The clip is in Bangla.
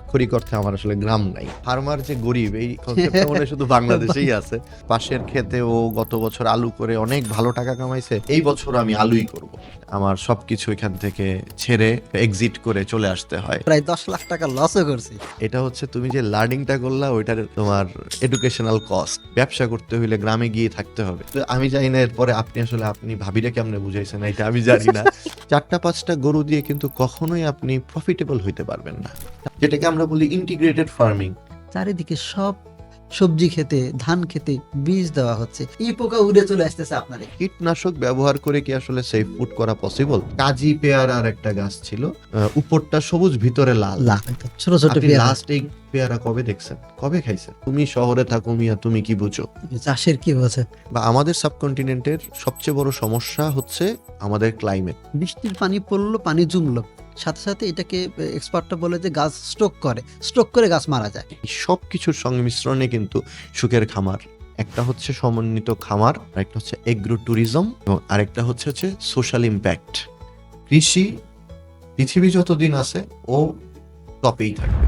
আক্ষরিক অর্থে আমার আসলে গ্রাম নাই। ফার্মার যে গরিব এই কনসেপ্টটা মনে হয় শুধু বাংলাদেশেই আছে। পাশের ক্ষেতে ও গত বছর আলু করে অনেক ভালো টাকা কামাইছে, এই বছর আমি আলুই করব। আমার সবকিছু এখান থেকে ছেড়ে এক্সিট করে চলে আসতে হয়। প্রায় 10 লাখ টাকা লসও করছি। এটা হচ্ছে তুমি যে লার্নিংটা করলা ওইটার তোমার এডুকেশনাল কস্ট। ব্যবসা করতে হইলে গ্রামে গিয়ে থাকতে হবে। তো আমি জানি না এরপরে আপনি ভাবিরে কেমনে বুঝাইছেন এটা আমি জানি না। 4টা-5টা গরু দিয়ে কিন্তু কখনোই আপনি প্রফিটেবল হইতে পারবেন না, যেটাকে আমরা বলি ইন্টিগ্রেটেড ফার্মিং। চারিদিকে সব সবজি খেতে, ধান খেতে বীজ দেওয়া হচ্ছে, এই পোকা উড়ে চলে আসতেছে আপনারে। কীটনাশক ব্যবহার করে কি আসলে সেফ ফুড করা পসিবল? কাজী পেয়ারার একটা গাছ ছিল, উপরটা সবুজ ভিতরে লাল। ছোট ছোট আপনি পেয়ারা। লাস্ট এই পেয়ারা কবে দেখছেন, কবে খাইছেন? তুমি শহরে থাকো মিয়া, তুমি কি বুঝো? চাষের কি হচ্ছে? বা আমাদের সাবকন্টিনেন্টের সবচেয়ে বড় সমস্যা হচ্ছে আমাদের ক্লাইমেট। বৃষ্টির পানি পড়লো, পানি জমলো, সাথে সাথে এটাকে এক্সপার্টরা বলে যে গাছ স্ট্রোক করে গাছ মারা যায়। এই সব কিছুর সংমিশ্রণে কিন্তু সুখের খামার। একটা হচ্ছে সমন্বিত খামার, আরেকটা হচ্ছে এগ্রো ট্যুরিজম, এবং আরেকটা হচ্ছে সোশ্যাল ইম্প্যাক্ট। কৃষি পৃথিবী যতদিন আছে ও টপেই থাকবে।